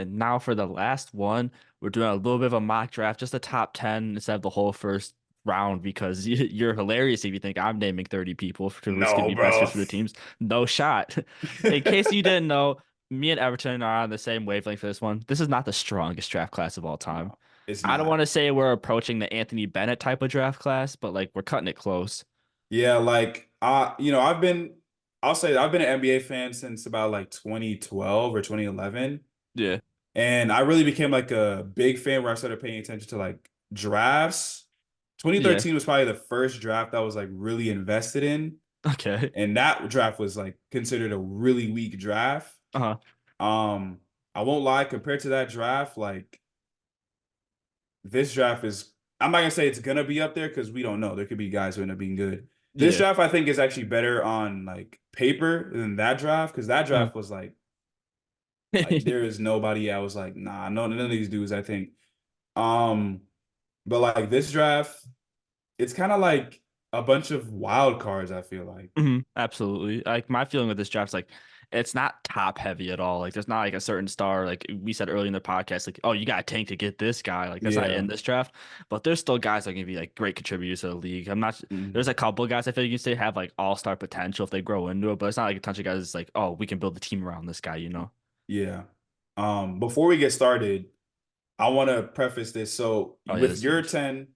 And now for the last one, we're doing a little bit of a mock draft, just a top 10 instead of the whole first round because you're hilarious if you think I'm naming 30 people for who's going to No, be best bro. fits for the teams. No shot. In case you didn't know, me and Everton are on the same wavelength for this one. This is not the strongest draft class of all time. No, it's I don't not. want to say we're approaching the Anthony Bennett type of draft class, but like we're cutting it close. Yeah, like I'll say I've been an NBA fan since about like 2012 or 2011. Yeah. And I really became like a big fan where I started paying attention to like drafts. Yeah. 2013 was probably the first draft I was like really invested in. Okay. And that draft was like considered a really weak draft. Uh-huh. Um, I won't lie, compared to that draft, like this draft is, I'm not gonna say it's gonna be up there because we don't know. There could be guys who end up being good. This Yeah. draft, I think, is actually better on like paper than that draft because that Uh-huh. draft was like there is nobody. I was like, nah, no, none of these dudes, I think. Um, but like this draft, it's kind of like a bunch of wild cards, I feel like. Absolutely. Like my feeling with this draft is like it's not top heavy at all. Like there's not like a certain star. Like we said earlier in the podcast, like, oh, you got a tank to get this guy. Like that's not Yeah. in this draft. But there's still guys that can be like great contributors to the league. I'm not Mhm. there's a couple of guys I feel you can say have like all-star potential if they grow into it, but it's not like a bunch of guys that's like, oh, we can build the team around this guy, you know? Yeah. Before we get started, I want to preface this. So Oh yeah, with this is your huge. 10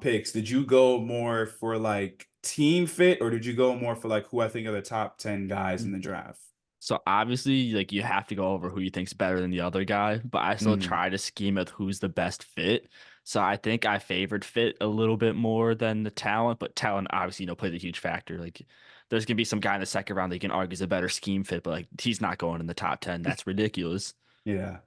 picks, did you go more for like team fit or did you go more for like who I think are the top 10 guys in the draft? So obviously, like you have to go over who you think's better than the other guy, but I still Mm, try to scheme with who's the best fit. So I think I favored fit a little bit more than the talent, but talent obviously, plays a huge factor. Like there's gonna be some guy in the second round that you can argue is a better scheme fit, but like he's not going in the top 10. That's ridiculous. yeah.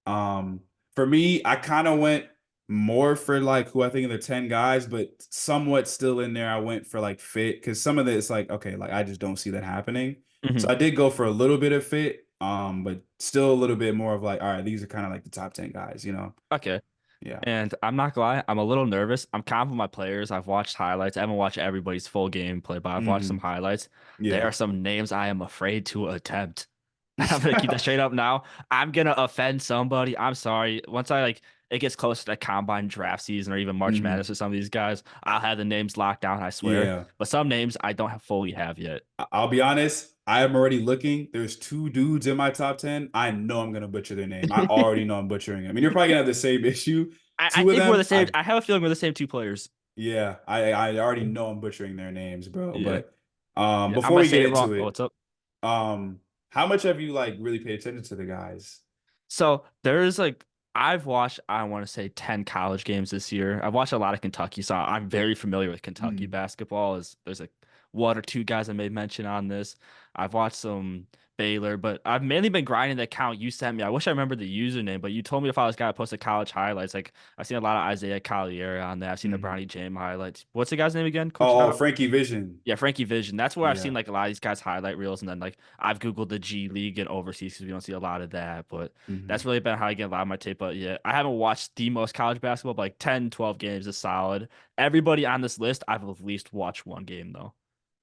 Um, for me, I kind of went more for like who I think are the 10 guys, but somewhat still in there. I went for like fit because some of it is like, okay, like I just don't see that happening. So Mhm. I did go for a little bit of fit, but still a little bit more of like, all right, these are kind of like the top 10 guys, you know? Okay. Yeah. And I'm not gonna lie, I'm a little nervous. I'm confident with my players. I've watched highlights. I haven't watched everybody's full gameplay, but I've watched some Hmm. highlights. There Yeah. are some names I am afraid to attempt. I'm gonna keep that straight up now. I'm gonna offend somebody. I'm sorry. Once I like it gets close to the combine draft season or even March Hmm. Madness for some of these guys, I'll have the names locked down, I swear. Yeah. But some names I don't have fully have yet. I'll be honest. I am already looking. There's two dudes in my top 10. I know I'm gonna butcher their name. I already know I'm butchering them. I mean, you're probably gonna have the same issue. I Two of think we're the them, same. I have a feeling we're the same two players. I already know I'm butchering their names, bro. Yeah. But Yeah. I'm before gonna we say get it wrong. into Oh, it, what's up? um, how much have you like really paid attention to the guys? So there's like I've watched I want to say 10 college games this year. I've watched a lot of Kentucky, so I'm very familiar with Kentucky Mm. basketball. Is there's like one or two guys I made mention on this. I've watched some Baylor, but I've mainly been grinding the account you sent me. I wish I remember the username, but you told me to follow this guy who posted college highlights. Like I've seen a lot of Isaiah Collier on there. I've seen the Hmm. Bronny James highlights. What's the guy's name again? Coach Oh, Frankie Vision. yeah, Frankie Vision. That's where I've seen Yeah. like a lot of these guys highlight reels, and then like I've Googled the G League and overseas because we don't see a lot of that. But Hmm. that's really been how I get a lot of my tape. But yeah, I haven't watched the most college basketball, but like 10, 12 games is solid. Everybody on this list, I've at least watched one game though.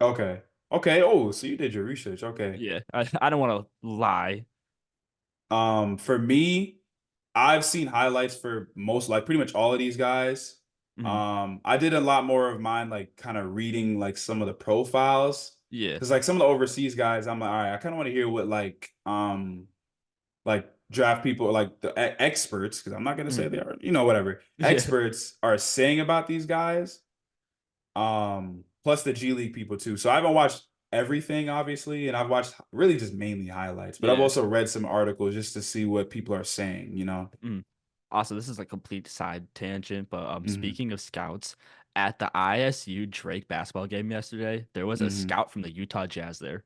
Okay. Okay. Oh, so you did your research. Okay. Yeah, I don't want to lie. For me, I've seen highlights for most, like pretty much all of these guys. Mhm. I did a lot more of mine, like kind of reading like some of the profiles. Yeah, Because like some of the overseas guys, I'm like, all right, I kind of want to hear what like draft people or like the experts, because I'm not gonna say Mhm. they are, whatever. Yeah, Experts are saying about these guys. Plus the G League people too. So I haven't watched everything, obviously, and I've watched really just mainly highlights, but I've yeah. also read some articles just to see what people are saying. Mhm. Also, this is a complete side tangent, but Hmm. speaking of scouts, at the ISU Drake basketball game yesterday, there was a Hmm. scout from the Utah Jazz there.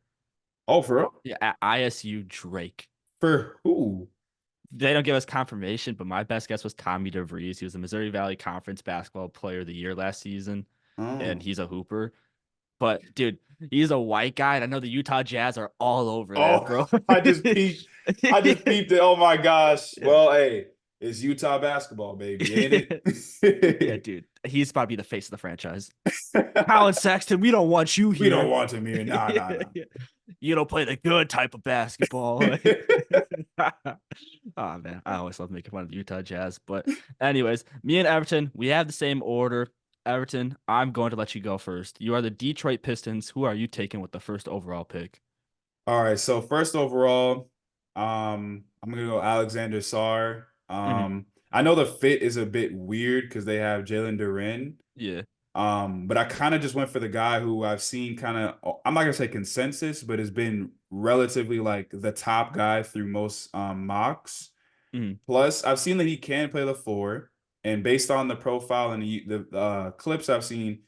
Oh, for real? Yeah, at ISU Drake. For who? They don't give us confirmation, but my best guess was Tommy DeVries. He was the Missouri Valley Conference Basketball Player of the Year last season, and Oh. he's a hooper. But dude, he's a white guy, and I know the Utah Jazz are all over that, Oh, bro. I just peeped. I just peeped it. Oh my gosh. Yeah. Well, hey, it's Utah basketball, baby, ain't Yeah, it? dude, he's about to be the face of the franchise. Colin Sexton, we don't want you We don't here. want him here. Nah, nah, nah. Yeah. You don't play the good type of basketball. Oh man, I always love making fun of the Utah Jazz. But anyways, me and Everton, we have the same order. Everton, I'm going to let you go first. You are the Detroit Pistons. Who are you taking with the first overall pick? All right, so first overall, I'm gonna go Alexander Sarr. Hmm. I know the fit is a bit weird because they have Jalen Duren. Yeah. But I kind of just went for the guy who I've seen kind of, I'm not gonna say consensus, but has been relatively like the top guy through most mocks. Hmm. Plus, I've seen that he can play the four, and based on the profile and the clips I've seen,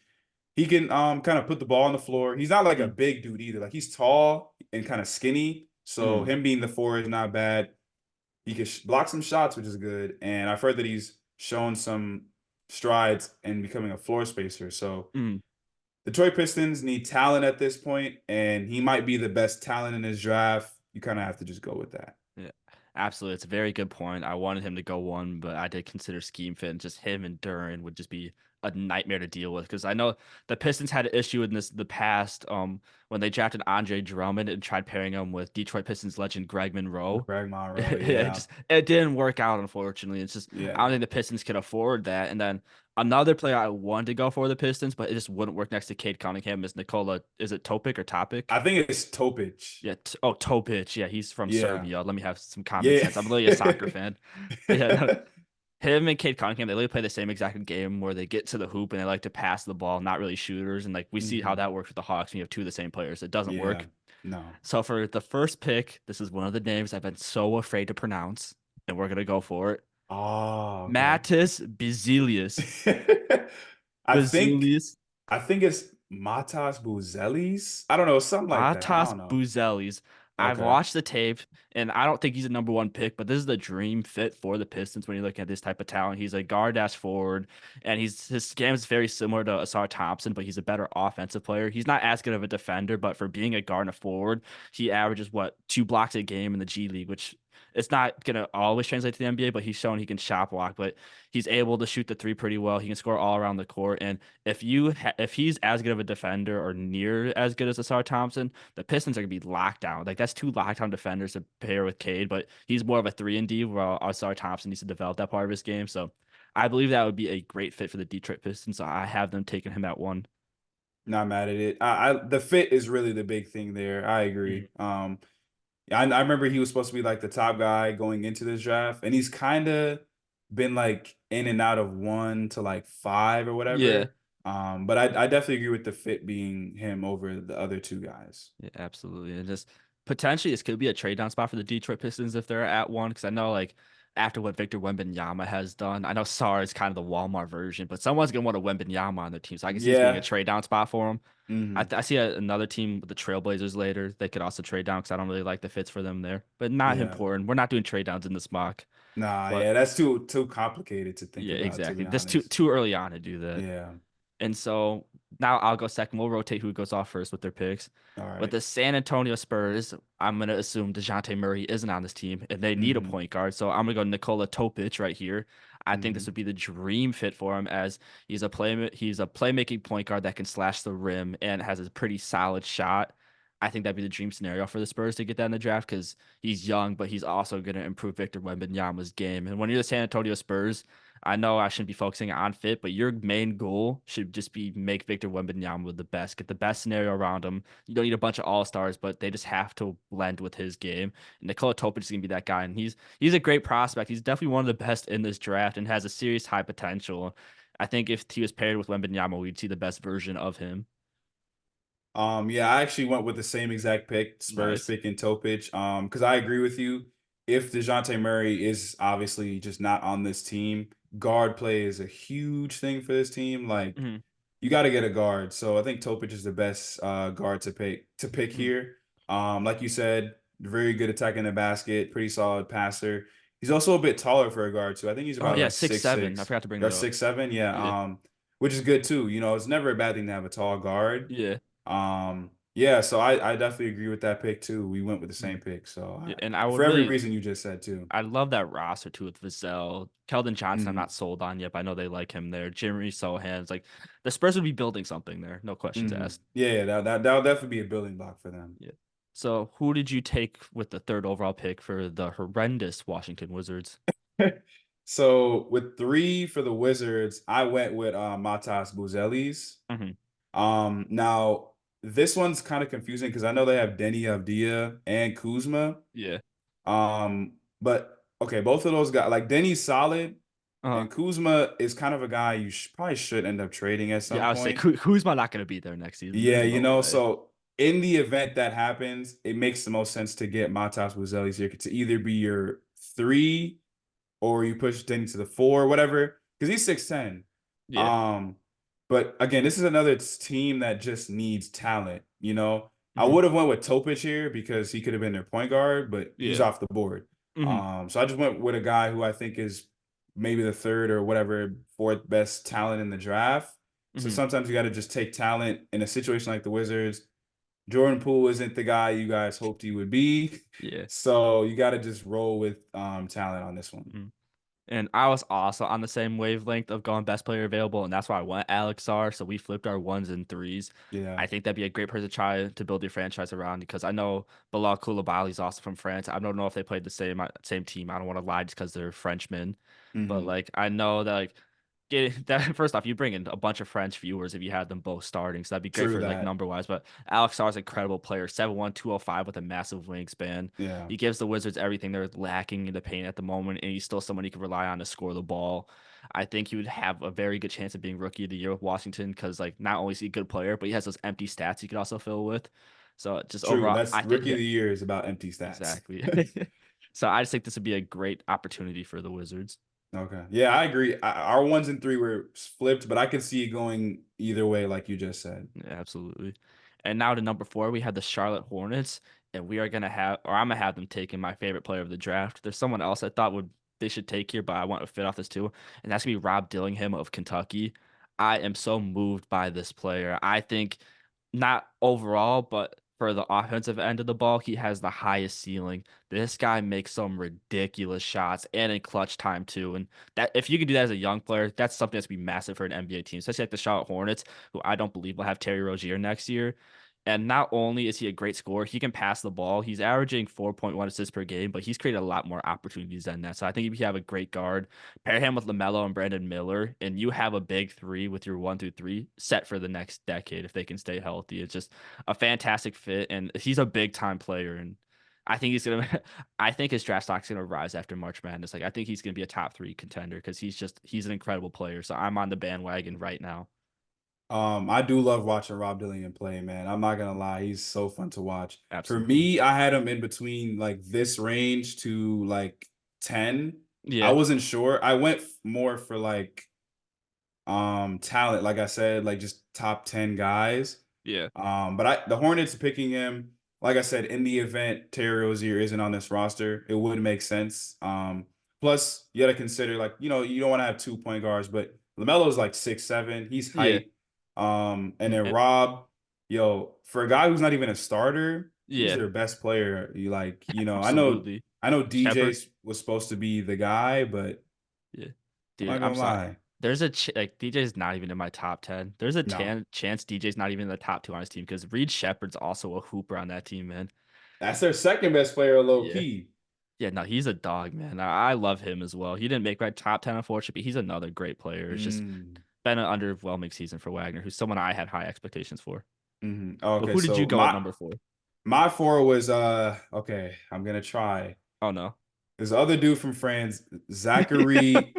he can kind of put the ball on the floor. He's not like a Hmm. big dude either. Like he's tall and kind of skinny, so Hmm. him being the four is not bad. He can block some shots, which is good. And I've heard that he's shown some strides in becoming a floor spacer. So Hmm. Detroit Pistons need talent at this point, and he might be the best talent in his draft. You kind of have to just go with that. Yeah, absolutely. It's a very good point. I wanted him to go one, but I did consider scheme fit, and just him and Duran would just be a nightmare to deal with because I know the Pistons had an issue in this the past when they drafted Andre Drummond and tried pairing him with Detroit Pistons legend Greg Monroe. Greg Monroe, It yeah, just it didn't work out, unfortunately. It's just I don't yeah. think the Pistons could afford that. And then another player I wanted to go for the Pistons, but it just wouldn't work next to Cade Cunningham is Nikola. Is it Topic or Topic? I think it's Topic. Yeah. Oh, Topic. Yeah, he's from Yeah, Serbia. Let me have some common yeah. sense. I'm really a soccer fan. But yeah, no, him and Cade Cunningham, they literally play the same exact game where they get to the hoop and they like to pass the ball, not really shooters. And like we see how Hmm. that works with the Hawks when you have two of the same players. It doesn't Yeah, work. no. So for the first pick, this is one of the names I've been so afraid to pronounce, and we're gonna go for it. Oh, okay. Mattis Bezilius. I think Bezilius. I think it's Matas Buzelis. I don't know, something like that. I Matas don't know. Buzelis. I've Okay. watched the tape, and I don't think he's a number one pick, but this is the dream fit for the Pistons when you look at this type of talent. He's a guard dash forward, and his game is very similar to Asar Thompson, but he's a better offensive player. He's not as good of a defender, but for being a guard and a forward, he averages what 2 blocks a game in the G League, which it's not gonna always translate to the NBA, but he's shown he can shot block, but he's able to shoot the three pretty well. He can score all around the court, and if he's as good of a defender or near as good as Asar Thompson, the Pistons are gonna be locked down. Like that's two lockdown defenders to pair with Cade, but he's more of a 3 and D, while Asar Thompson needs to develop that part of his game. So I believe that would be a great fit for the Detroit Pistons. So I have them taking him at one. Not mad at it. The fit is really the big thing there. I Mhm. agree. I remember he was supposed to be like the top guy going into this draft, and he's kind of been like in and out of one to like five or Yeah. whatever. But I definitely agree with the fit being him over the other two guys. Yeah, absolutely. And just potentially this could be a trade down spot for the Detroit Pistons if they're at one. Because I know like after what Victor Wembanyama has done, I know Sarr is kind of the Walmart version, but someone's gonna want a Wembanyama on their team. So I can see this being a Yeah. trade down spot for him. Hmm. I see another team with the Trailblazers later. They could also trade down because I don't really like the fits for them there, but not Yeah. important. We're not doing trade downs in this mock. Nah, But yeah, that's too complicated to think yeah, about, to exactly. be This too honest. too early on to do that. Yeah. And so now I'll go second. We'll rotate who goes off first with their picks. All With right. the San Antonio Spurs, I'm going to assume DeJounte Murray isn't on this team and they need a Hmm. point guard. So I'm going to go Nikola Topic right here. I think this Hmm. would be the dream fit for him as he's a playmaking point guard that can slash the rim and has a pretty solid shot. I think that'd be the dream scenario for the Spurs to get that in the draft because he's young, but he's also going to improve Victor Wembanyama's game. And when you're the San Antonio Spurs, I know I shouldn't be focusing on fit, but your main goal should just be make Victor Wembanyama the best, get the best scenario around him. You don't need a bunch of all stars, but they just have to blend with his game. And Nikola Topic is gonna be that guy, and he's a great prospect. He's definitely one of the best in this draft and has a serious high potential. I think if he was paired with Wembanyama, we'd see the best version of him. Yeah, I actually went with the same exact pick, Spurs Nice. picking Topic. Because I agree with you. If DeJounte Murray is obviously just not on this team, guard play is a huge thing for this team. Like Hmm. you got to get a guard. So I think Topic is the best guard to pick Hmm. here. Like you said, very good attacking the basket, pretty solid passer. He's also a bit taller for a guard too. I think he's Oh about yeah, like six six seven. I six forgot to bring or that up. 6'7". Yeah. Yeah. Which is good too. It's never a bad thing to have a tall guard. Yeah. Yeah, so I definitely agree with that pick too. We went with the same Mhm. pick. So Yeah, and I for would every really reason you just said too. I love that roster too with Vassell. Keldon Johnson, I'm Hmm. not sold on yet, but I know they like him there. Jimmy Sohan's like the Spurs would be building something there, no questions Hmm. asked. Yeah, that'll definitely be a building block for them. Yeah. So who did you take with the third overall pick for the horrendous Washington Wizards? So with 3 for the Wizards, I went with Matas Buzelis. Hmm. Now this one's kind of confusing because I know they have Denny Avdia and Kuzma. Yeah. But okay, both of those guys, like Denny's solid, Uh-huh. and Kuzma is kind of a guy you probably should end up trading at Yeah, some I would say point. Kuzma not going to be there next season. Yeah, There's no way. so in the event that happens, it makes the most sense to get Matas Buzelis here to either be your 3 or you push Denny to the 4, whatever, because he's 6'10". Yeah. Um, but again, this is another team that just needs talent, you know. I Hmm. would have went with Topic here because he could have been their point guard, but he's Yeah. off the board. Hmm. So I just went with a guy who I think is maybe the third or whatever fourth best talent in the draft. So Hmm. sometimes you got to just take talent in a situation like the Wizards. Jordan Poole isn't the guy you guys hoped he would be. Yeah. So you got to just roll with talent on this one. Mhm. And I was also on the same wavelength of going best player available, and that's why I went Alex R. So we flipped our ones and threes. Yeah. I think that'd be a great person to try to build your franchise around because I know Bilal Koulibaly is also from France. I don't know if they played the same team. I don't want to lie just because they're Frenchmen, but Hmm. like I know that like get that first off, you bring in a bunch of French viewers if you had them both starting, so that'd be great True for like that. number wise. But Alex Sarr's an incredible player, 7'1", 205 with a massive wingspan. Yeah. He gives the Wizards everything they're lacking in the paint at the moment, and he's still someone you can rely on to score the ball. I think he would have a very good chance of being Rookie of the Year with Washington because like not only is he a good player, but he has those empty stats he could also fill with. So just True. overall, That's I think rookie yeah, of the year is about empty stats. exactly. So I just think this would be a great opportunity for the Wizards. Okay. Yeah, I agree. Our ones and three were flipped, but I could see it going either way, like you just said. Yeah, absolutely. And now to number 4, we have the Charlotte Hornets, and we are gonna have, or I'm gonna have them taking my favorite player of the draft. There's someone else I thought would they should take here, but I want to fit off this too, and that's gonna be Rob Dillingham of Kentucky. I am so moved by this player. I think not overall, but for the offensive end of the ball, he has the highest ceiling. This guy makes some ridiculous shots and in clutch time too. And that if you can do that as a young player, that's something that's gonna be massive for an NBA team, especially like the Charlotte Hornets who I don't believe will have Terry Rozier next year. And not only is he a great scorer, he can pass the ball. He's averaging 4.1 assists per game, but he's created a lot more opportunities than that. So I think if you have a great guard, pair him with LaMelo and Brandon Miller, and you have a big 3 with your 1 through 3 set for the next decade if they can stay healthy. It's just a fantastic fit, and he's a big time player. And I think he's gonna. I think his draft stock's gonna rise after March Madness. Like I think he's gonna be a top 3 contender because he's an incredible player. So I'm on the bandwagon right now. I do love watching Rob Dillingham play, man. I'm not gonna lie, he's so fun to watch. For Absolutely. me, I had him in between like this range to like 10. I Yeah. wasn't sure. I went more for like talent, like I said, like just top 10 guys. Yeah. But the Hornets picking him, like I said, in the event Terry Rozier isn't on this roster, it would make sense. Plus you got to consider like, you don't want to have 2 point guards, but LaMelo's like 6'7". He's Yeah. height. And then Eh, Rob, for a guy who's not even a starter, he's yeah. their best player. Absolutely. I know Shepard. DJ was supposed to be the guy, but Yeah. I'm Dude, not I'm gonna sorry. lie. There's like DJ's not even in my top 10. There's a No. chance DJ's not even in the top 2 on his team because Reed Shepard's also a hooper on that team, man. That's their second best player, low Yeah. key. Yeah, no, he's a dog, man. I love him as well. He didn't make my top 10, unfortunately, but he's another great player. It's just Mm. been an underwhelming season for Wagner, who's someone I had high expectations for. But Okay, who did you so go at my number 4? my four was okay. I'm gonna try. Oh, no. There's other dude from France, Zachary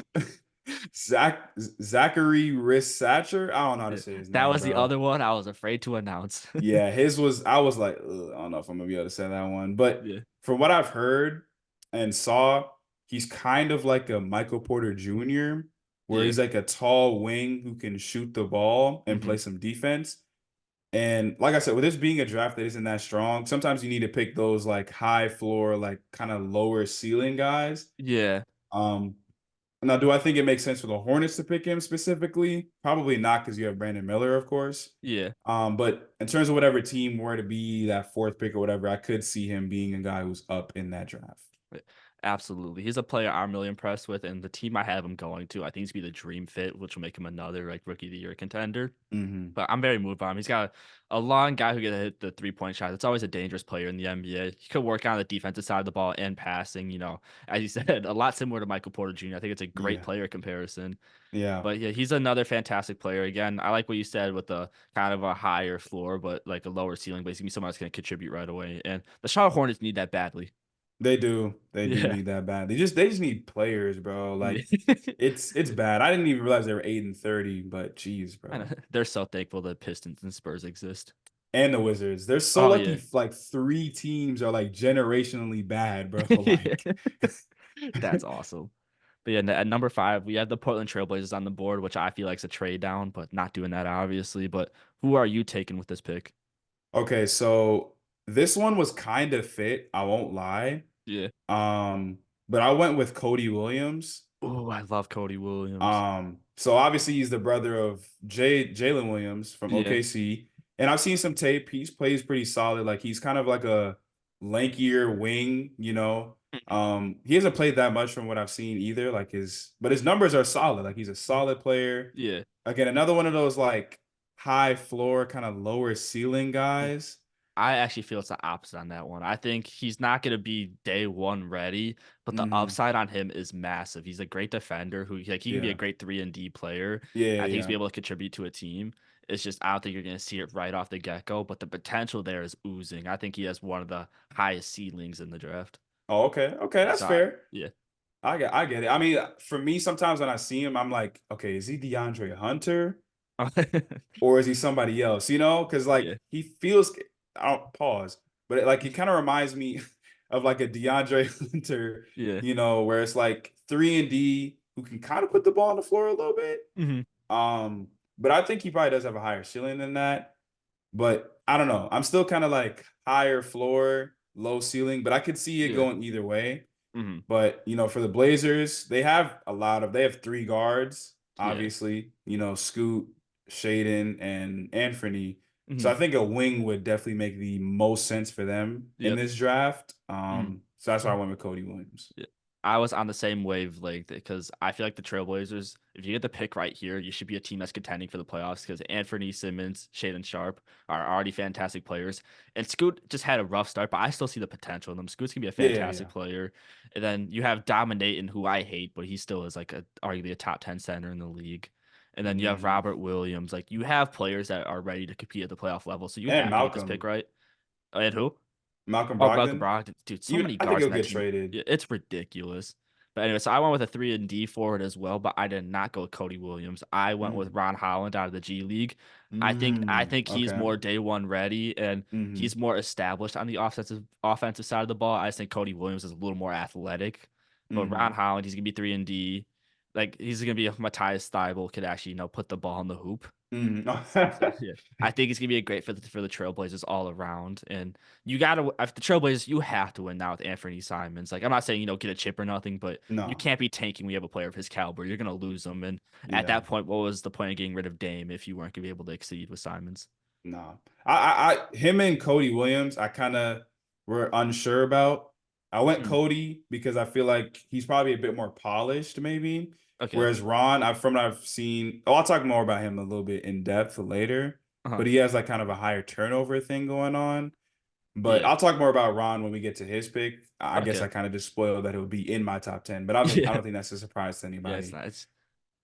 Zachary Rissacher. I don't know how to Yeah. say his That name, was the bro. other one I was afraid to announce. Yeah, his was. I was like, ugh, I don't know if I'm gonna be able to say that one, but Yeah. from what I've heard and saw, he's kind of like a Michael Porter Jr., where Yeah. he's like a tall wing who can shoot the ball and Hmm. play some defense. And like I said, with this being a draft that isn't that strong, sometimes you need to pick those like high floor, like kind of lower ceiling guys. Yeah. Um, Now, do I think it makes sense for the Hornets to pick him specifically? Probably not, because you have Brandon Miller, of course. Yeah. But in terms of whatever team were to be that fourth pick or whatever, I could see him being a guy who's up in that draft. Absolutely. He's a player I'm really impressed with, and the team I have him going to, I think he's gonna be the dream fit, which will make him another like rookie of the year contender. Hmm. But I'm very moved by him. He's got a long guy who can hit the 3-point shot. It's always a dangerous player in the NBA. He could work on the defensive side of the ball and passing, as you said, a lot similar to Michael Porter Jr. I think it's a great Yeah. player comparison. Yeah. But yeah, he's another fantastic player. Again, I like what you said with the kind of a higher floor, but like a lower ceiling, but he's gonna be someone that's gonna contribute right away. And the Charlotte Hornets need that badly. They do. They do Yeah. need that bad. They just need players, bro. Yeah. Like it's bad. I didn't even realize they were 8-30, but geez, I know. bro. They're so thankful the Pistons and Spurs exist. And the Wizards. They're so Oh lucky yeah. like three teams are like generationally bad, bro. Yeah. Like That's awesome. But yeah, at number 5, we have the Portland Trailblazers on the board, which I feel like is a trade down, but not doing that obviously. But who are you taking with this pick? okay, so this one was kind of fit, I won't lie. Yeah. But I went with Cody Williams. Oh, I love Cody Williams. So obviously he's the brother of Jalen Williams from Yeah. OKC. And I've seen some tape. He plays pretty solid. Like he's kind of like a lankier wing. Mhm. He hasn't played that much from what I've seen either. But his numbers are solid. Like he's a solid player. Yeah. Again, another one of those like high floor, kind of lower ceiling Mm. guys. I actually feel it's the opposite on that one. I think he's not going to be day one ready, but the Hmm. upside on him is massive. He's a great defender who like he can be a Yeah. great 3 and D player. Yeah, I think he's be yeah. able to contribute to a team. It's just I don't think you're going to see it right off the get-go, but the potential there is oozing. I think he has one of the highest ceilings in the draft. Oh, okay. Okay, that's So I, fair. yeah. I get it. I mean, for me, sometimes when I see him, I'm like, okay, is he DeAndre Hunter or is he somebody else? Because Yeah. like he feels. I don't pause, but like he kind of reminds me of like a DeAndre Hunter. Yeah. Where it's like 3 and D who can kind of put the ball on the floor a little bit. Hmm. But I think he probably does have a higher ceiling than that. But I don't know. I'm still kind of like higher floor, low ceiling, but I could see it Yeah. going either way. Hmm. But for the Blazers, they have 3 guards, Yeah. obviously, Scoot, Shaden, and Anthony. So Hmm. I think a wing would definitely make the most sense for them in Yep. this draft. Mhm. So that's why I went with Cody Williams. Yeah. I was on the same wavelength because I feel like the Trailblazers, if you get the pick right here, you should be a team that's contending for the playoffs because Anthony Simmons, Shaden Sharp are already fantastic players. And Scoot just had a rough start, but I still see the potential in them. Scoot's gonna be a Yeah, yeah, fantastic yeah. player. And then you have Dominating, who I hate, but he still is like arguably a top 10 center in the league. And then you have Mhm. Robert Williams. Like you have players that are ready to compete at the playoff level. So you And have to get this pick Malcolm, right. And who? Malcolm Oh, Malcolm Brogdon. Brogdon, dude, so Even many I think guards he'll in that get team. traded. It's ridiculous. But anyway, so I went with a 3 and D forward as well, but I did not go with Cody Williams. I went with Mm. Ron Holland out of the G League. I Mm. think he's Okay. more day one ready and Hmm. he's more established on the offensive side of the ball. I just think Cody Williams is a little more athletic. But Ron Hmm. Holland, he's gonna be 3 and D. Like he's gonna be a Matthias Thybulle could actually, put the ball in the hoop. Hmm. So yeah, I think it's gonna be a great fit for the Trailblazers all around. And you gotta, if the Trailblazers, you have to win now with Anthony Simons. Like I'm not saying get a chip or nothing, but you No. can't be tanking when you have a player of his caliber. You're gonna lose them. And at Yeah. that point, what was the point of getting rid of Dame if you weren't gonna be able to exceed with Simons? No. Him and Cody Williams, I kind of were unsure about. I went Mm, Cody because I feel like he's probably a bit more polished, maybe. okay. Whereas Ron, from what I've seen, I'll talk more about him a little bit in depth later. Uh-huh. But he has like kind of a higher turnover thing going on. But Yeah. I'll talk more about Ron when we get to his pick. I guess Okay. I kind of just spoiled that it would be in my top 10, but I Yeah. don't think that's a surprise to Yeah. It's anybody. not.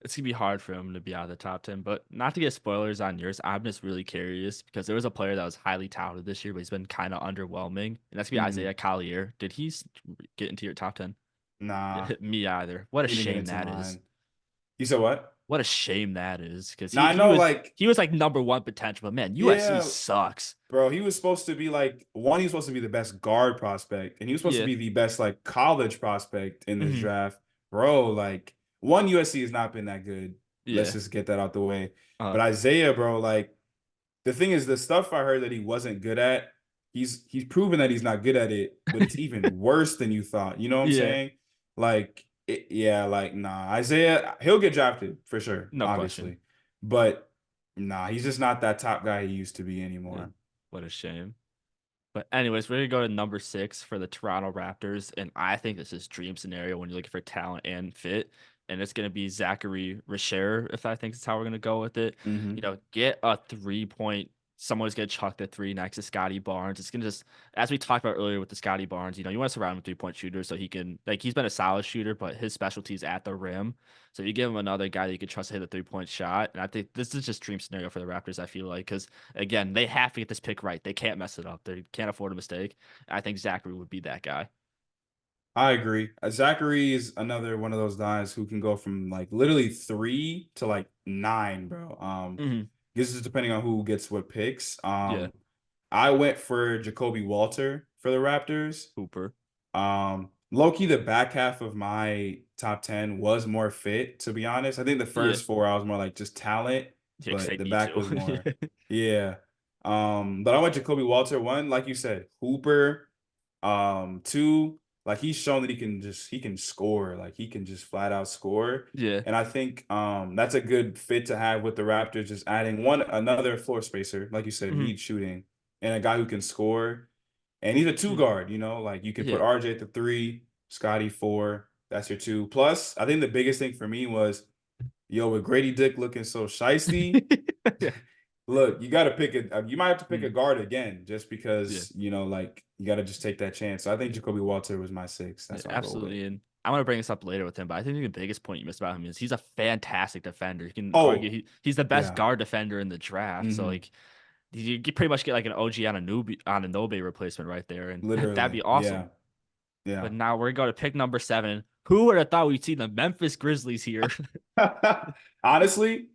It's gonna be hard for him to be out of the top 10. But not to get spoilers on yours, I'm just really curious because there was a player that was highly touted this year, but he's been kind of underwhelming, and that's gonna be Hmm. Isaiah Collier. Did he get into your top 10? Nah, Yeah, me either. What a he didn't get shame into that is. mine. You said what? What a shame that is because Now he I he know was like he was like number one potential, but man, USC yeah, sucks. bro, he was supposed to be like he was supposed to be the best guard prospect, and he was supposed to Yeah. be the best like college prospect in this Hmm. draft. Bro, like one USC has not been that good. Let's Yeah. just get that out the way. Uh. But Isaiah, bro, like the thing is the stuff I heard that he wasn't good at, he's proven that he's not good at it, but it's even worse than you thought. You know what I'm Yeah. saying? Yeah, like nah, Isaiah, he'll get drafted for sure, No question. obviously. But nah, he's just not that top guy he used to be Yeah. anymore. What a shame. But anyways, we're gonna go to number 6 for the Toronto Raptors, and I think this is dream scenario when you're looking for talent and fit, and it's gonna be Zachary Richer, if I think is how we're gonna go with it. Hmm. Get a 3 point. Someone's gonna chuck the three next to Scotty Barnes. It's gonna just, as we talked about earlier with the Scotty Barnes, you want to surround him with 3 point shooters so he can, like, he's been a solid shooter, but his specialty is at the rim. So you give him another guy that you can trust to hit a 3 point shot, and I think this is just dream scenario for the Raptors. I feel like because again, they have to get this pick right. They can't mess it up. They can't afford a mistake. I think Zachary would be that guy. I agree. Zachary is another one of those guys who can go from like literally 3 to like 9, bro. Hmm. This is depending on who gets what picks. Yeah, I went for Jacoby Walter for the Raptors. Hooper. Low key, the back half of my top 10 was more fit, to be honest. I think the Yeah, first four I was more like just talent, yeah, 'cause but they the need back to. was more, Yeah. yeah. But I went Jacoby Walter one, like you said, Hooper. Two, like he's shown that he can score, like he can just flat out score. Yeah. And I think that's a good fit to have with the Raptors, just adding another floor spacer, like you said, Hmm. need shooting, and a guy who can score. And he's a two Hmm. guard, like you could put Yeah. RJ at the three, Scotty four. That's your two. Plus, I think the biggest thing for me was, with Grady Dick looking so shisty. Yeah. Look, you got to pick it. You might have to pick a Mhm. guard again, just Yeah. because like you got to just take that chance. So I think Jacoby Walter was my six. Yeah, That's what I'll go with. absolutely. And I want to bring this up later with him, but I think the biggest point you missed about him is he's a fantastic defender. You can argue Oh, he's the best yeah. guard defender in the draft. So Hmm. like you pretty much get like an OG on a Nobe replacement right there, and that'd be Literally. awesome. Yeah. Yeah. But now we're going to pick number 7. Who would have thought we'd see the Memphis Grizzlies here? Honestly,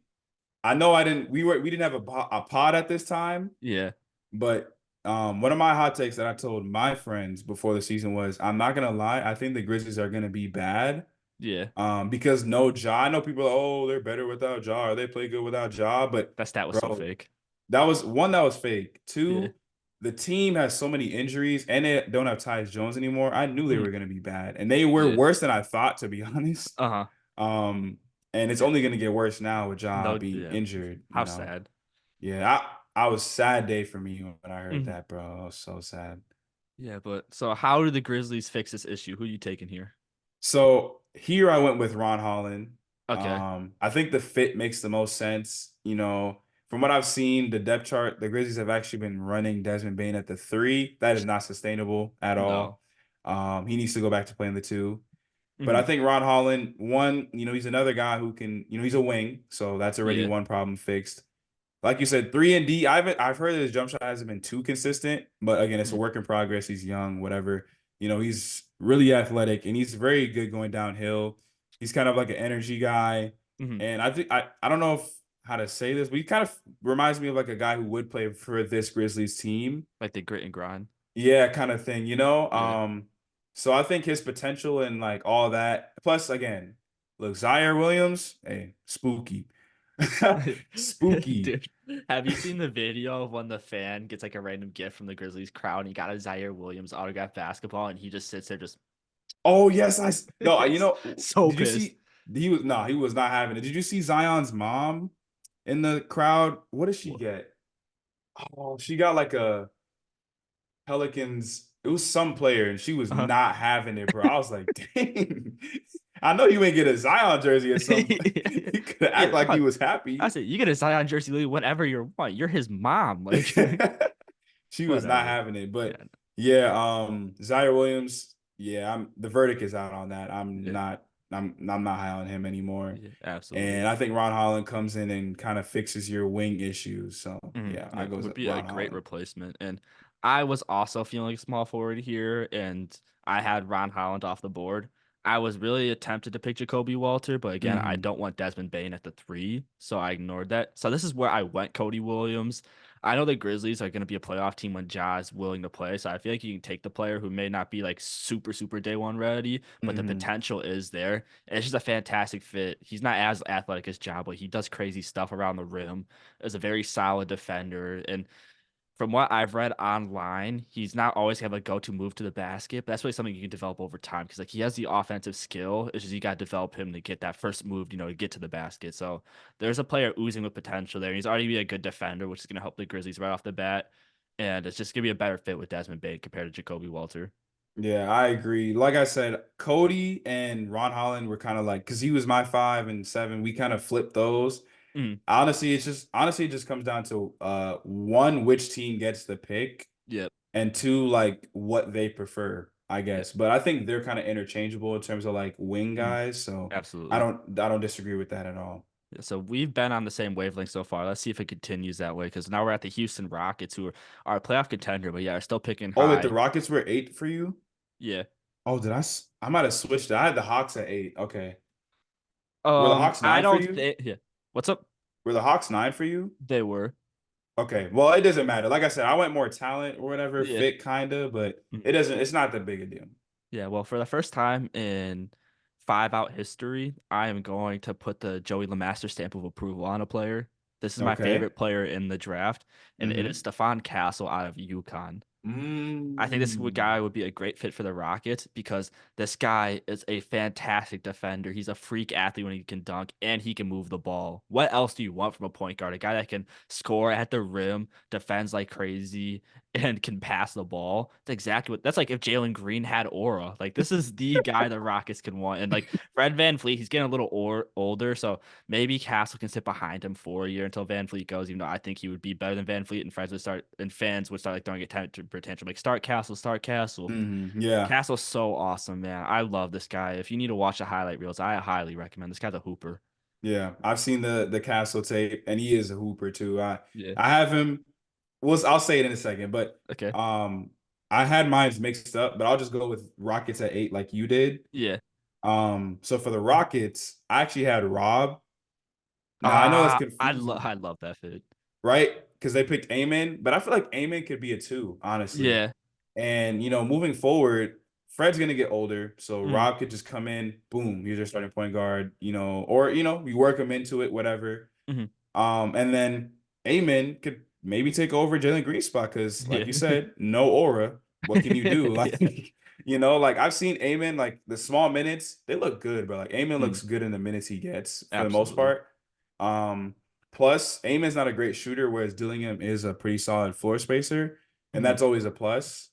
I know we didn't have a pod at this time. Yeah, But one of my hot takes that I told my friends before the season was, I'm not gonna lie, I think the Grizzlies are gonna be bad. yeah. Because no Ja. I know people are like, oh, they're better without Ja, or they play good without Ja. But That stat was so bro, fake. that was one that was fake. Yeah. Two, the team has so many injuries and they don't have Tyus Jones anymore. I knew they Mhm. were gonna be bad. And they were Yeah. worse than I thought, to be honest. Uh-huh. Um, and it's Yeah. only gonna get worse now with Ja No, being yeah. How injured. sad. Yeah, I was sad day for me when I heard Mhm. that, bro. I was so sad. Yeah, but so how do the Grizzlies fix this issue? Who you taking here? So here I went with Ron Holland. Okay. I think the fit makes the most sense. From what I've seen, the depth chart, the Grizzlies have actually been running Desmond Bane at the three. That is not sustainable at No. all. He needs to go back to playing the two. But I Hmm. think Ron Holland, one, he's another guy who can, he's a wing, so that's already Yeah. one problem fixed. Like you said, 3 and D. I've heard that his jump shot hasn't been too consistent, but again, it's a Hmm. work in progress. He's young, whatever. He's really athletic and he's very good going downhill. He's kind of like an energy guy, Hmm. and I think I don't know how to say this, but he kind of reminds me of like a guy who would play for this Grizzlies team. Like the grit and grind. Yeah, kind of thing. Yeah. So I think his potential and like all that. Plus, again, look, Zaire Williams, hey, spooky, spooky. Dude, have you seen the video of when the fan gets like a random gift from the Grizzlies crowd and he got a Zaire Williams autographed basketball and he just sits there just Oh yes, no. so Did you pissed. see? He was not having it. Did you see Zion's mom in the crowd? What did she get? Oh, she got like a Pelicans. It was some player, and she was Uh-huh. not having it, bro. I was like, dang. I know you ain't get a Zion jersey at some point. You could act Yeah, like he dog. was I happy. said you get a Zion jersey Lee, whenever you want. You're his mom. Like She was not whatever. having it. But Yeah. yeah, Zaire Williams, yeah, the verdict is out on that. Yeah. I'm not high on him anymore. Yeah, absolutely. And I think Ron Holland comes in and kind of fixes your wing issues. So yeah, I Yeah, go with would be a Ron great Holland. replacement. And I was also feeling like small forward here, and I had Ron Holland off the board. I was really tempted to pick Jacoby Walter, but again, I Hmm. don't want Desmond Bane at the 3, so I ignored that. So this is where I went Cody Williams. I know the Grizzlies are going to be a playoff team when Ja is willing to play, so I feel like you can take the player who may not be like super day one ready, but the Hmm. potential is there. And it's just a fantastic fit. He's not as athletic as Ja, but he does crazy stuff around the rim, is a very solid defender. And from what I've read online, he's not always have a go-to move to the basket, but that's really something you can develop over time because like he has the offensive skill. It's just you got to develop him to get that first move, to get to the basket. So there's a player oozing with potential there. He's already be a good defender, which is going to help the Grizzlies right off the bat. and it's just gonna be a better fit with Desmond Bane compared to Jacoby Walter. Yeah, I agree. Like I said, Cody and Ron Holland were kind of like, because he was my 5 and 7, we kind of flipped those. Mm, Honestly, it just comes down to one, which team gets the pick, yep. and two, like what they prefer, I Yeah. guess. But I think they're kind of interchangeable in terms of like wing Mm, guys. So absolutely. I don't disagree with that at all. Yeah, so we've been on the same wavelength so far. Let's see if it continues that way because now we're at the Houston Rockets, who are a playoff contender, but yeah, are still picking Oh, wait, the high. Rockets were 8 for you? Yeah. Oh, I might have switched it. I had the Hawks at 8. Okay. Were the Hawks I 9 for don't you? think. Yeah. What's up? Were the Hawks 9 for you? They were. Okay. Well, it doesn't matter. Like I said, I went more talent or whatever, Yeah. fit kind of, but Mhm. it's not that big a deal. Yeah. Well, for the first time in 5 out history, I am going to put the Joey LeMaster stamp of approval on a player. This is my Okay. favorite player in the draft, and it is Mm-hmm. Stephon Castle out of UConn. I think Mm. guy would be a great fit for the Rockets because this guy is a fantastic defender. He's a freak athlete when he can dunk and he can move the ball. What else do you want from a point guard? A guy that can score at the rim, defends like crazy, and can pass the ball. That's like if Jalen Green had aura. Like this is the guy the Rockets can want. And like Fred Van Fleet, he's getting a little older, so maybe Castle can sit behind him for a year until Van Fleet goes. Even though I think he would be better than Van Fleet, and fans would start like throwing a temper tantrum, like start Castle, start Castle. Mm-hmm. Yeah. Castle's so awesome, man. I love this guy. If you need to watch the highlight reels, I highly recommend. This guy's a hooper. Yeah. I've seen the Castle tape, and he is a hooper too. Yeah. I have him. Well, I'll say it in a second, but Okay. um, I had mine mixed up, but I'll just go with Rockets at 8, like you did. Yeah. So for the Rockets, I actually had Rob. Now I know that's confusing, I love that fit. right? Because they picked Amen, but I feel like Amen could be a 2, honestly. Yeah. And moving forward, Fred's gonna get older, so Mm. Rob could just come in, boom, he's your starting point guard, or you work him into it, whatever. Hmm. And then Amen could maybe take over Jalen Green's spot because, like Yeah. you said, no aura. What can you do? Yeah. Like, like I've seen Amen, like the small minutes, they look good, but like Amen Mm. looks good in the minutes he gets for the most Absolutely. part. Um, Plus, Amen's not a great shooter, whereas Dillingham is a pretty solid floor spacer, and Hmm. that's always a plus.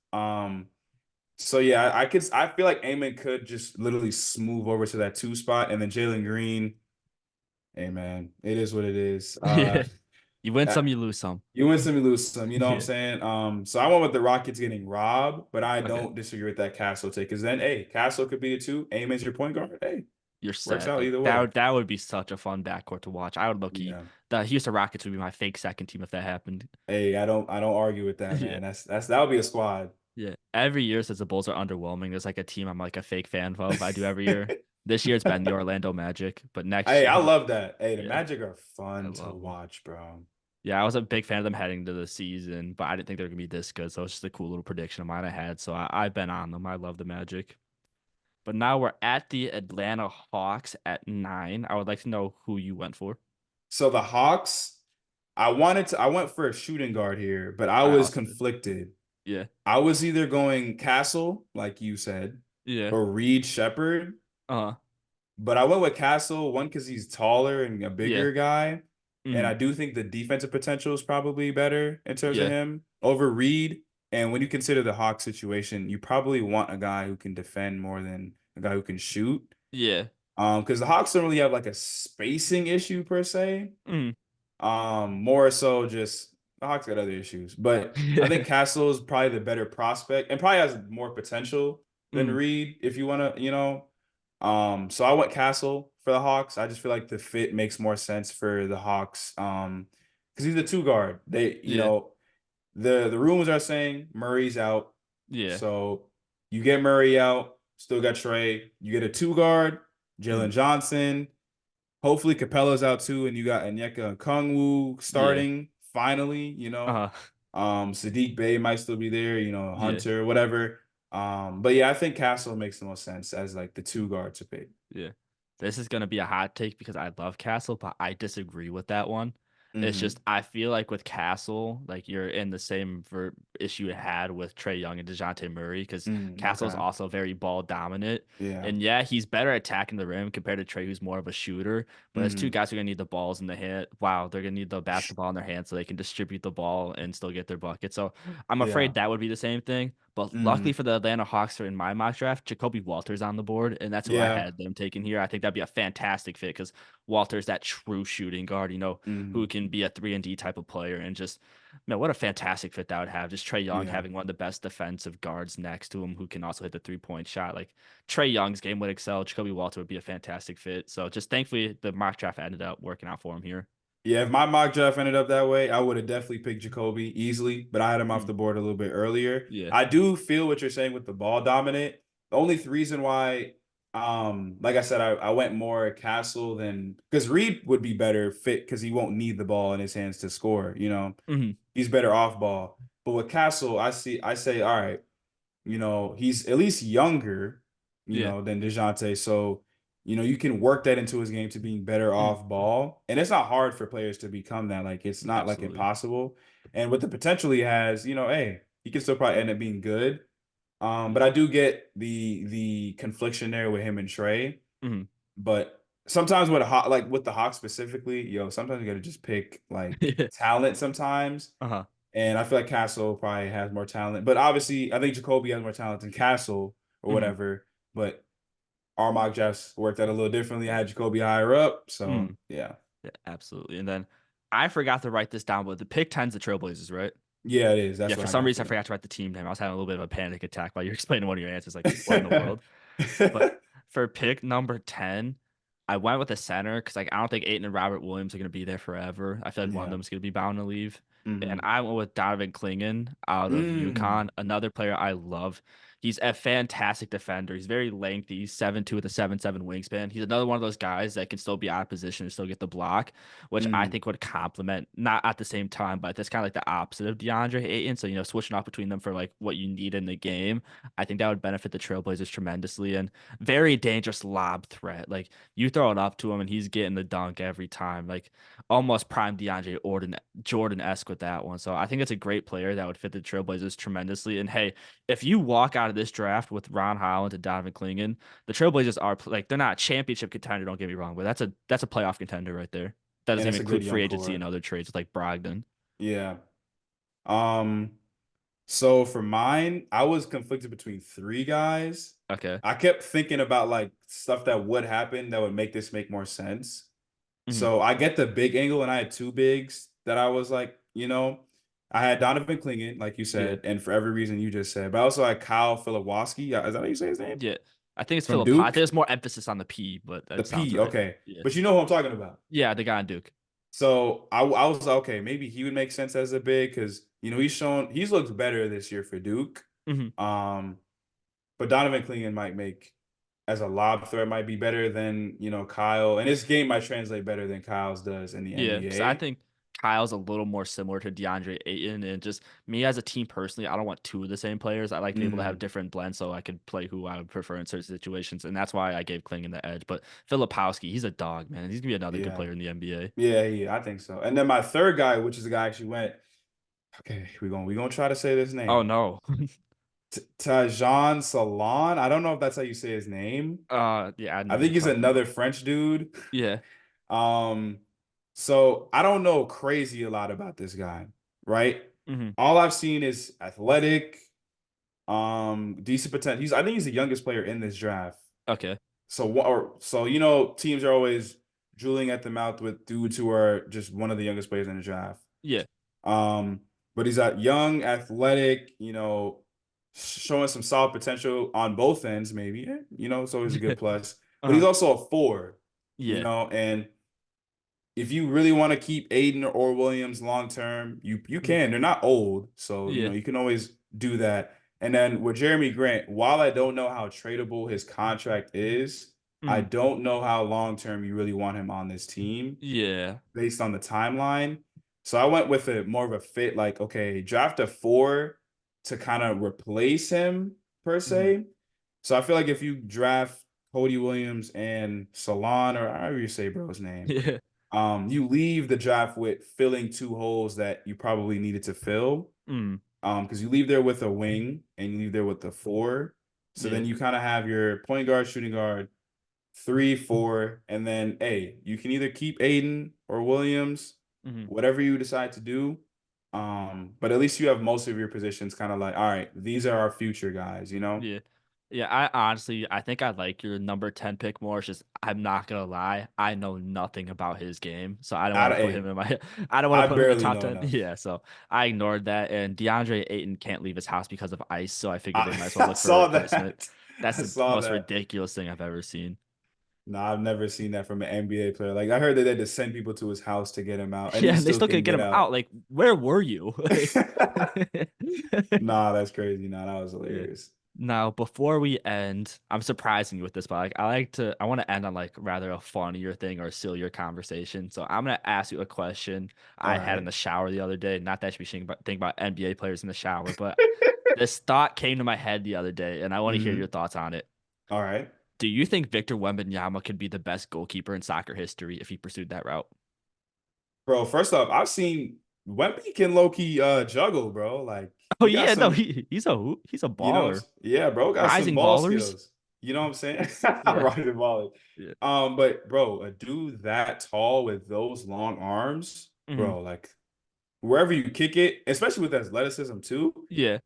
So yeah, I feel like Amen could just literally smooth over to that 2 spot, and then Jalen Green, hey man, it is what it is. Yeah. You win Uh, some, you lose some. you win some, you lose some. You know what I'm Yeah. saying? So I went with the Rockets getting robbed, but I Okay. don't disagree with that Castle take. Because then, hey, Castle could be the 2. Amen's your point guard. Hey, You're works set. out Like either way. that would be such a fun backcourt to watch. I would look key. Yeah. The Houston Rockets would be my fake second team if that happened. Hey, I don't argue with that, Yeah. man. That would be a squad. Yeah. Every year since the Bulls are underwhelming, there's like a team I'm like a fake fan of. I do every year. This year it's been the Orlando Magic, but next Hey, I year, love that. Hey, the yeah, Magic are I fun to love them. watch, bro. Yeah, I was a big fan of them heading into the season, but I didn't think they were gonna be this good. So it's just a cool little prediction of mine I had. So I've been on them. I love the Magic. But now we're at the Atlanta Hawks at 9. I would like to know who you went for. So the Hawks, I went for a shooting guard here, but I I was also did. conflicted. Yeah. I was either going Castle, like you said, Yeah. or Reed Shepherd. Uh-huh. But I went with Castle, one, because he's taller and a Yeah. bigger guy. And Hmm. I do think the defensive potential is probably better in terms of Yeah. him over Reed. And when you consider the Hawks situation, you probably want a guy who can defend more than a guy who can shoot. Yeah. Because the Hawks don't really have like a spacing issue per se. Mm. More so just the Hawks got other issues. But I think Yeah. Castle is probably the better prospect and probably has more potential than Mm. Reed if you want to, So I went Castle for the Hawks. I just feel like the fit makes more sense for the Hawks. Because he's a 2 guard. Yeah. The rumors are saying Murray's out. Yeah. So you get Murray out, still got Trey. You get a 2 guard, Jalen Mm. Johnson. Hopefully Capella's out too, and you got Anyeka and Kongwu Yeah. starting finally, Uh-huh. Sadiq Bey might still be there, Yeah. Hunter, whatever. But yeah, I think Castle makes the most sense as like the 2 guard to pick. Yeah. This is gonna be a hot take because I love Castle, but I disagree with that one. It's Mm-hmm. just I feel like with Castle, like you're in the same issue you had with Trey Young and DeJounte Murray, because Mm, Castle's okay. also very ball dominant. Yeah. And yeah, he's better at attacking the rim compared to Trey, who's more of a shooter. But as two Mm-hmm. guys who are gonna need the balls in the hand, wow, they're gonna need the basketball in their hands so they can distribute the ball and still get their bucket. So I'm Yeah. afraid that would be the same thing. But luckily Mm-hmm. for the Atlanta Hawks are in my mock draft, Jacoby Walters on the board, and that's who I Yeah. had them taking here. I think that'd be a fantastic fit because Walters that true shooting guard, Mm-hmm. who can be a 3-and-D type of player. And just, man, what a fantastic fit that would have. Just Trey Young Yeah. having one of the best defensive guards next to him who can also hit the 3-point shot. Like Trey Young's game would excel. Jacoby Walter would be a fantastic fit. So just thankfully the mock draft ended up working out for him here. Yeah, if my mock draft ended up that way, I would have definitely picked Jacoby easily, but I had him off Mm, the board a little bit earlier. yeah. I do feel what you're saying with the ball dominant. The only reason why, like I said, I went more Castle than because Reed would be better fit because he won't need the ball in his hands to score. Hmm. He's better off ball. But with Castle, I say, all right, he's at least younger, Yeah. than DeJounte. So, you can work that into his game to being better Hmm. off ball. And it's not hard for players to become that. Like it's not like Absolutely. impossible. And with the potential he has, hey, he can still probably end up being good. But Yeah. I do get the confliction there with him and Trey. Hmm. But sometimes with like with the Hawks specifically, sometimes you gotta just pick like Yeah. talent sometimes. Uh-huh. And I feel like Castle probably has more talent. But obviously, I think Jacoby has more talent than Castle or Hmm. whatever. But our mock drafts worked out a little differently. I had Jacoby higher up. Hmm. So, yeah. Yeah, absolutely. And then I forgot to write this down, but the pick 10's the Trailblazers, right? Yeah, it is. Yeah, That's for what I some got reason I too. forgot to write the team name. I was having a little bit of a panic attack while you were explaining one of your answers. Like, what in the world? But for pick number 10, I went with a center because like I don't think Aiton and Robert Williams are gonna be there forever. I feel like one of Yeah. them is gonna be bound to leave. And Hmm. I went with Donovan Clingan out of UConn, Mm. another player I love. He's a fantastic defender. He's very lengthy. He's 7'2" with a 7'7" wingspan. He's another one of those guys that can still be out of position and still get the block, which I Mm. think would complement, not at the same time, but that's kind of like the opposite of DeAndre Ayton. So, switching off between them for like what you need in the game, I think that would benefit the Trailblazers tremendously. And very dangerous lob threat. Like you throw it up to him and he's getting the dunk every time. Like almost prime DeAndre Jordan-esque with that one. So I think it's a great player that would fit the Trailblazers tremendously. And hey, if you walk out of this draft with Ron Holland and Donovan Clingan, the Trailblazers are like they're not a championship contender, don't get me wrong, but that's a playoff contender right there. That And doesn't even it's a good include free young agency and core. other trades with like Brogdon. Yeah. Um, so for mine, I was conflicted between three guys. Okay. I kept thinking about like stuff that would happen that would make this make more sense. Hmm. So I get the big angle, and I had two bigs that I was like, I had Donovan Clingan, like you Yeah. said, and for every reason you just said, but I also had Kyle Filipowski. Is that how you say his name? Yeah. I think it's From Philip. I think Duke? there's more emphasis on the P, but The that sounds P, right. okay. Yeah. But you know who I'm talking about. Yeah, the guy on Duke. So I was like, okay, maybe he would make sense as a big because he's looked better this year for Duke. Hmm. Um, but Donovan Clingan might make as a lob threat might be better than Kyle, and his game might translate better than Kyle's does in the Yeah, because I NBA. think Kyle's a little more similar to DeAndre Ayton, and just me as a team personally, I don't want two of the same players. I like to be able to have Mm, different blends so I could play who I would prefer in certain situations, and that's why I gave Klingon the edge. But Filipowski, he's a dog, man. He's gonna be another good yeah, player in the NBA. yeah, I think so. And then my third guy, which is the guy I actually went. Okay, we're gonna try to say this Oh name. no. Tajan Salon. I don't know if that's how you say his name. Yeah, I know I who think you're he's talking about. another French dude. Yeah. Um, so I don't know crazy a lot about this guy, right? Hmm. All I've seen is athletic, decent potential. I think he's the youngest player in this draft. Okay. So teams are always drooling at the mouth with dudes who are just one of the youngest players in the draft. Yeah. Um, but he's a young, athletic, showing some solid potential on both ends, maybe. It's always a good plus. But he's Uh-huh. also a four, Yeah. and if you really want to keep Aiden or Williams long term, you Mhm. can. They're not old, so Yeah. you can always do that. And then with Jeremy Grant, while I don't know how tradable his contract is, I Mhm. don't know how long term you really want him on this team Yeah. based on the timeline. So I went with a more of a fit, like, okay, draft a four to kind of replace him per Mhm. se. So I feel like if you draft Cody Williams and Salon, or however you say bro's name, Yeah. You leave the draft with filling two holes that you probably needed to fill. Mm, Because you leave there with a wing and you leave there with the four. So yeah. then you kind of have your point guard, shooting guard, three, four, and then hey, you can either keep Aiden or Williams, Mhm. whatever you decide to do. But at least you have most of your positions kind of like, all right, these are our future guys, you know? Yeah. Yeah, I think I like your number 10 pick more. It's just I'm not gonna lie, I know nothing about his game. So I don't want to put him Hey, in my I don't want I to put him in my barely top know 10. enough. Yeah, so I ignored that. And DeAndre Ayton can't leave his house because of ice, so I figured they I, might as well I look for a saw replacement. that. That's I the saw most that. ridiculous thing I've ever seen. No, I've never seen that from an NBA player. Like I heard that they had to send people to his house to get him out, and he Yeah, and they still still could couldn't get get him out. out. Like, where were you? Nah, that's crazy. Nah, that was Yeah. hilarious. Now, before we end, I'm surprising you with this, but like I want to end on like rather a funnier thing or a sillier conversation. So I'm gonna ask you a question All I had in right. the shower the other day. Not that I should be thinking about NBA players in the shower, but this thought came to my head the other day, and I want to hear your Hmm. thoughts on it. All right. Do you think Victor Wembanyama could be the best goalkeeper in soccer history if he pursued that route? Bro, first off, I've seen Wemby can low key juggle, bro. Like Oh he got yeah, no, some, he's a you know, baller. yeah, bro, got some Rising ball ballers. skills. You know what I'm saying? Yeah, Right ball. yeah. But bro, a dude that tall with those long arms, Mhm. bro, like wherever you kick it, especially with athleticism too, Yeah,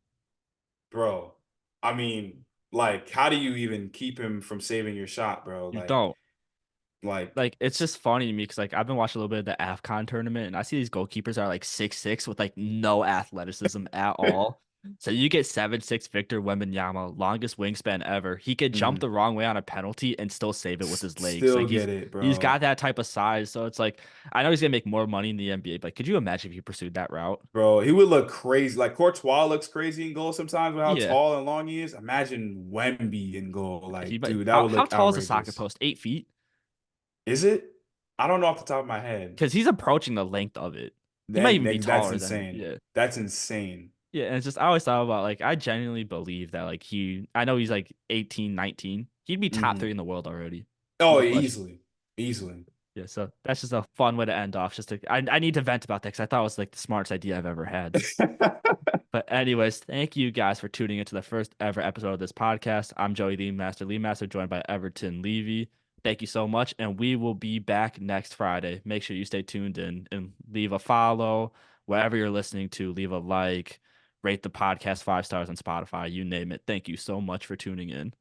bro. I mean, like, how do you even keep him from saving your shot, bro? you Like, don't. like, Like it's just funny to me because like I've been watching a little bit of the AFCON tournament and I see these goalkeepers are like 6'6" with like no athleticism at all. So you get 7'6" Victor Wembanyama, longest wingspan ever. He could jump mhm. the wrong way on a penalty and still save it with his legs. Still Like get it, he's bro. got that type of size. So it's like I know he's gonna make more money in the NBA, but could you imagine if he pursued that route? Bro, he would look crazy. Like Courtois looks crazy in goal sometimes with how Yeah. tall and long he is. Imagine Wemby in goal. He Like, might dude, that how would how look tall is a soccer outrageous. post? 8 feet? Is it? I don't know off the top of my head. Because he's approaching the length of it. He might Then even be that's taller than insane. yeah. That's insane. Yeah, and it's just I always thought about like I genuinely believe that like I know he's like 18, 19. He'd be top three Hmm. in the world already. Oh, No question. easily. Easily. Yeah, so that's just a fun way to end off. I need to vent about that because I thought it was like the smartest idea I've ever had. But anyways, thank you guys for tuning into the first ever episode of this podcast. I'm Joey LeMaster, joined by Everton Levy. Thank you so much, and we will be back next Friday. Make sure you stay tuned in and leave a follow wherever you're listening to. Leave a like, rate the podcast 5 stars on Spotify, you name it. Thank you so much for tuning in.